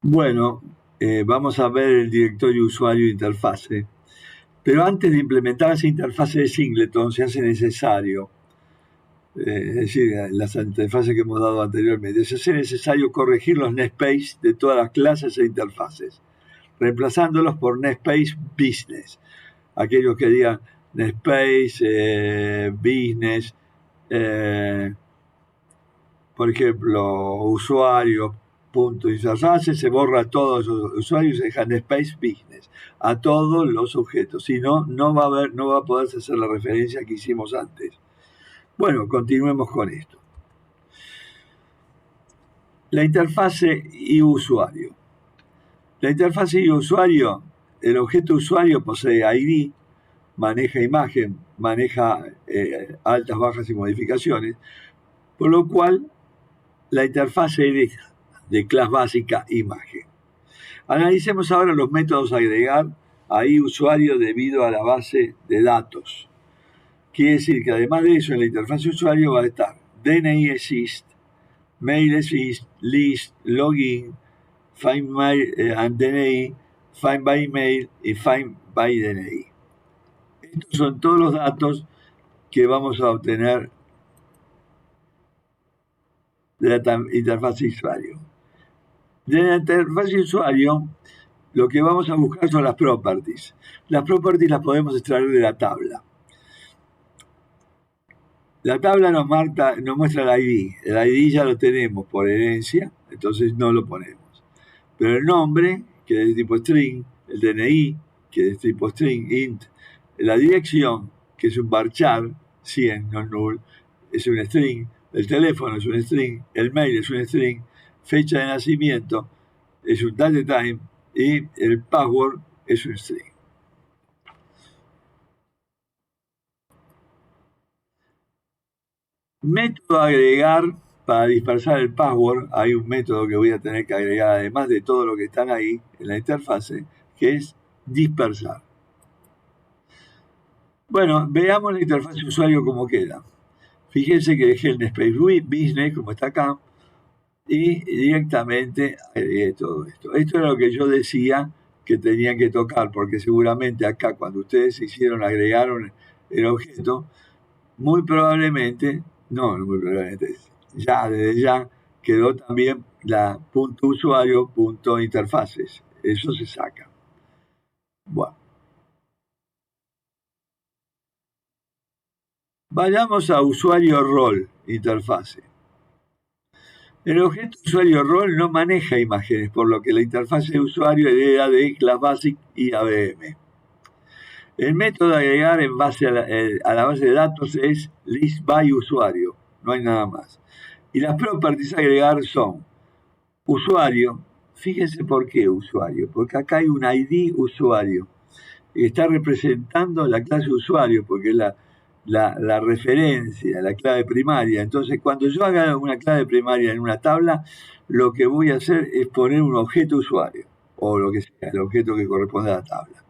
Bueno, vamos a ver el directorio usuario e interfase. Pero antes de implementar esa interfase de Singleton se hace necesario, es decir, las interfaces que hemos dado anteriormente, se hace necesario corregir los namespace de todas las clases e interfaces, reemplazándolos por namespace business. Aquellos que digan namespace, business, eh, por ejemplo, usuario, punto interfase, se borra a todos los usuarios y se deja namespace business a todos los objetos. Si no, no va a poderse hacer la referencia que hicimos antes. Bueno, continuemos con esto. La interfase y usuario. La interfase y usuario, el objeto usuario posee ID, maneja imagen, maneja altas, bajas y modificaciones, por lo cual la interfase es de clase básica imagen. Analicemos ahora los métodos a agregar ahí usuario debido a la base de datos. Quiere decir que además de eso en la interfaz usuario va a estar DNI exist, mail exist, list, login, find my and DNI, find by email y find by DNI. Estos son todos los datos que vamos a obtener de la interfaz usuario. De la interfaz usuario, lo que vamos a buscar son las properties. Las properties las podemos extraer de la tabla. La tabla nos muestra el ID. El ID ya lo tenemos por herencia, entonces no lo ponemos. Pero el nombre, que es de tipo string, el DNI, que es de tipo string, int, la dirección, que es un varchar, 100, no null, es un string, el teléfono es un string, el mail es un string, fecha de nacimiento es un datetime y el password es un string. Método agregar para dispersar el password. Hay un método que voy a tener que agregar además de todo lo que están ahí en la interfase, que es dispersar. Bueno, veamos la interfaz de usuario como queda. Fíjense que dejé el namespace business como está acá y directamente agregué todo esto. Esto era lo que yo decía que tenía que tocar, porque seguramente acá cuando ustedes agregaron el objeto, muy probablemente, no muy probablemente, ya desde ya quedó también la punto usuario punto interfaces. Eso se saca. Bueno, vayamos a usuario rol interfase. El objeto usuario rol no maneja imágenes, por lo que la interfase de usuario hereda de class basic y ABM. El método de agregar en base a la base de datos es list by usuario, no hay nada más. Y las properties a agregar son usuario. Fíjense por qué usuario, porque acá hay un ID usuario y está representando la clase usuario, porque es la referencia, la clave primaria. Entonces, cuando yo haga una clave primaria en una tabla, lo que voy a hacer es poner un objeto usuario, o lo que sea, el objeto que corresponde a la tabla.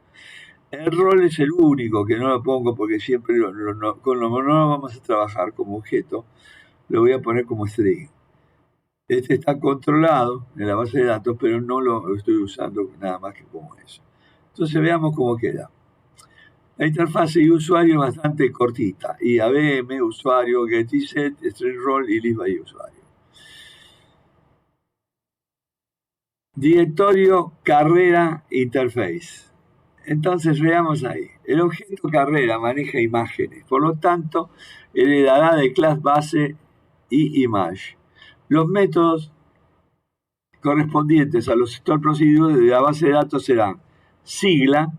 El rol es el único que no lo pongo porque siempre no lo vamos a trabajar como objeto, lo voy a poner como string. Este está controlado en la base de datos, pero no lo estoy usando nada más que como eso. Entonces veamos cómo queda. La interfase y usuario es bastante cortita. IABM, usuario, getIset, string role y list by usuario. Directorio carrera interface. Entonces veamos ahí. El objeto carrera maneja imágenes, por lo tanto, heredará de clase base y image. Los métodos correspondientes a los store procedures de la base de datos serán sigla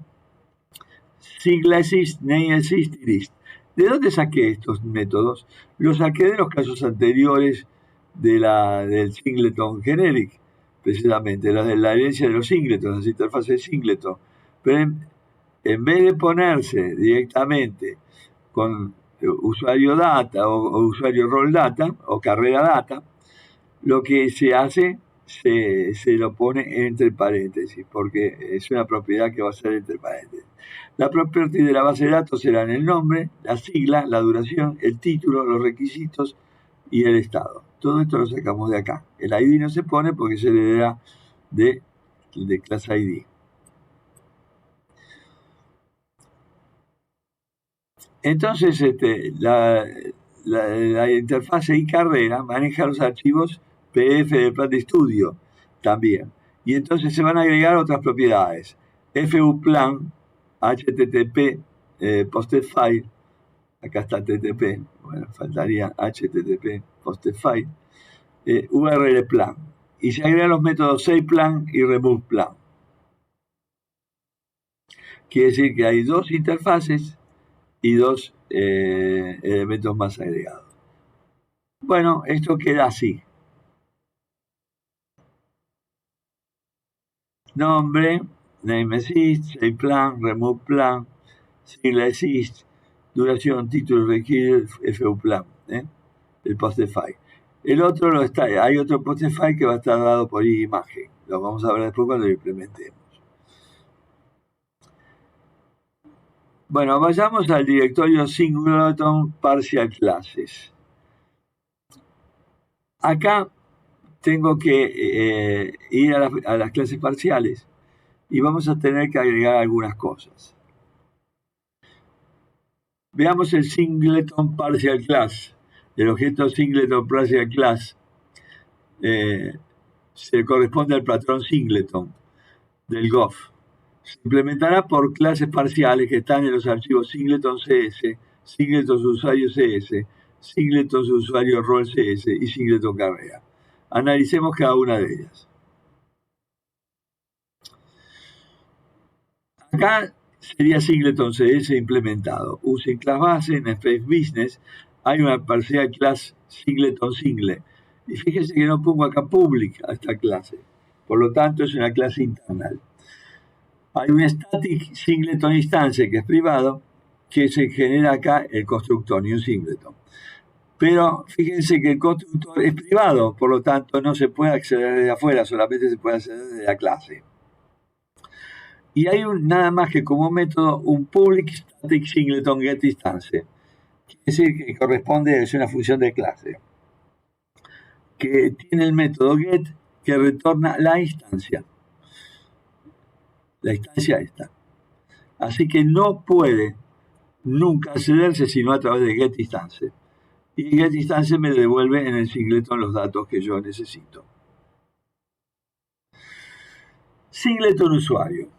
exist, name exist y list. ¿De dónde saqué estos métodos? Los saqué de los casos anteriores del singleton generic, precisamente, de la herencia de los singletons, las interfaces de singleton. Pero en vez de ponerse directamente con usuario data o usuario role data o carrera data, lo que se hace se lo pone entre paréntesis, porque es una propiedad que va a ser entre paréntesis. La propiedad de la base de datos serán el nombre, la sigla, la duración, el título, los requisitos y el estado. Todo esto lo sacamos de acá. El ID no se pone porque se le da de class ID. Entonces, la interfase y carrera maneja los archivos PDF del plan de estudio también. Y entonces se van a agregar otras propiedades. FUPlan, HTTP, posted file, acá está TTP, bueno, faltaría HTTP, posted file, URL plan. Y se agregan los métodos saveplan y removeplan. Quiere decir que hay dos interfaces y dos elementos más agregados. Bueno, esto queda así. Nombre, name assist, save plan, remove plan, single assist, duración, título requiere, FU plan, el postify. El otro hay otro postify que va a estar dado por imagen. Lo vamos a ver después cuando lo implementemos. Bueno, vayamos al directorio Singleton Partial Classes. Acá tengo que ir a las clases parciales y vamos a tener que agregar algunas cosas. Veamos el Singleton Partial Class. El objeto Singleton Partial Class se corresponde al patrón Singleton del GOF. Se implementará por clases parciales que están en los archivos Singleton CS, Singleton usuario CS, Singleton usuario rol CS y Singleton carrera. Analicemos cada una de ellas. Acá sería Singleton CS implementado. Using class base, en Space Business, hay una parcial class Singleton Single. Y fíjense que no pongo acá public a esta clase. Por lo tanto, es una clase internal. Hay un static Singleton Instance, que es privado, que se genera acá el constructor, ni un Singleton. Pero fíjense que el constructor es privado, por lo tanto no se puede acceder desde afuera, solamente se puede acceder desde la clase. Y hay nada más que como método un public static singleton get instance. Quiere decir que corresponde, es una función de clase, que tiene el método get que retorna la instancia. La instancia esta. Así que no puede nunca accederse sino a través de get instance. Y get instance me devuelve en el singleton los datos que yo necesito. Singleton usuario.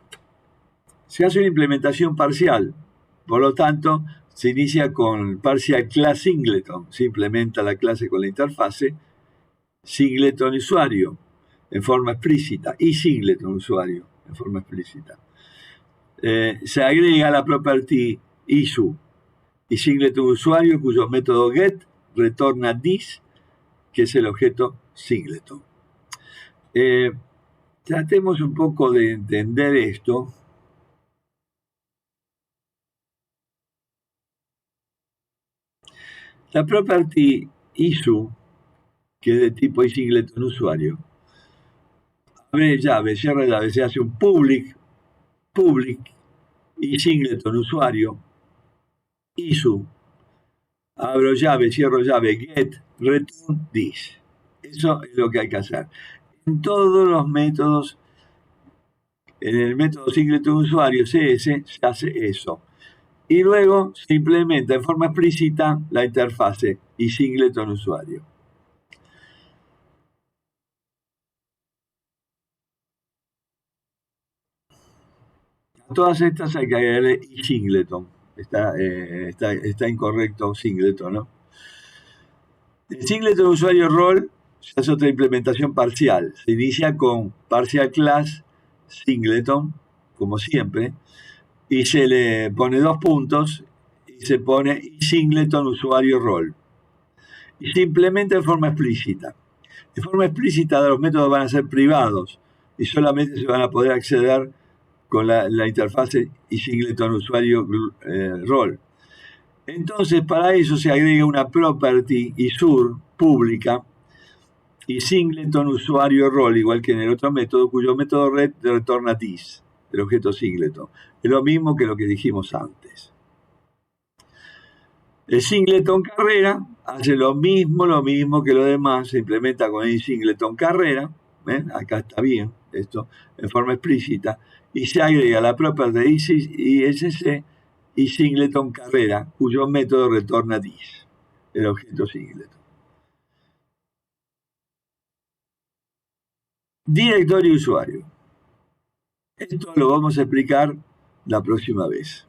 Se hace una implementación parcial, por lo tanto, se inicia con partial class singleton, se implementa la clase con la interfase, singleton usuario en forma explícita y singleton usuario en forma explícita. Se agrega la property issue y singleton usuario cuyo método get retorna this, que es el objeto singleton. Tratemos un poco de entender esto. La property issue, que es de tipo singleton usuario, abre llave, cierra llave, se hace un public y singleton usuario, issue, abro llave, cierro llave, get, return this. Eso es lo que hay que hacer. En todos los métodos, en el método singleton usuario CS, se hace eso. Y luego se implementa en forma explícita la interfase y singleton usuario. A todas estas hay que agregarle y singleton. Está incorrecto singleton, ¿no? El singleton usuario rol es otra implementación parcial. Se inicia con partial class singleton, como siempre, y se le pone 2 puntos y se pone singleton usuario rol. Y se implementa en forma explícita. En forma explícita los métodos van a ser privados y solamente se van a poder acceder con la interfase y singleton usuario rol. Entonces, para eso se agrega una property isur pública y singleton usuario rol, igual que en el otro método, cuyo método red retorna this, el objeto singleton. Es lo mismo que lo que dijimos antes. El singleton carrera hace lo mismo que lo demás, se implementa con el singleton carrera. ¿Ven? Acá está bien, esto en forma explícita, y se agrega la property ISC y singleton carrera, cuyo método retorna this, el objeto singleton. Directorio usuario. Esto lo vamos a explicar la próxima vez.